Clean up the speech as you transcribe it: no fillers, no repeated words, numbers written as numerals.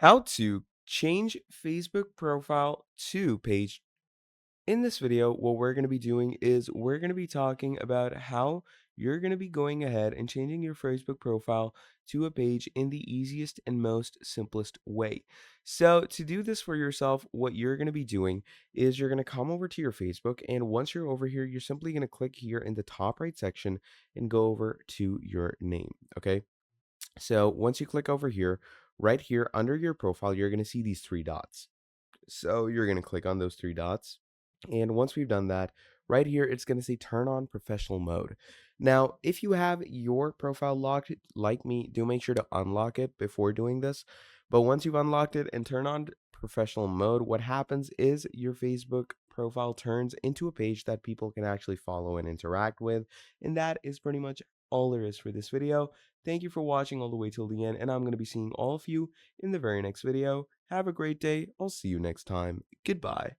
How to change Facebook profile to page. In this video, what we're going to be doing is we're going to be talking about how you're going to be going ahead and changing your Facebook profile to a page in the easiest and most simplest way. So to do this for yourself, what you're going to be doing is you're going to come over to your Facebook, and once you're over here, you're simply going to click here in the top right section and go over to your name. Okay. So once you click over here, right here under your profile, you're going to see these three dots. So you're going to click on those three dots. And once we've done that, right here, it's going to say turn on professional mode. Now, if you have your profile locked like me, do make sure to unlock it before doing this. But once you've unlocked it and turn on professional mode, what happens is your Facebook profile turns into a page that people can actually follow and interact with. And that is pretty much all there is for this video. Thank you for watching all the way till the end, and I'm going to be seeing all of you in the very next video. Have a great day. I'll see you next time. Goodbye.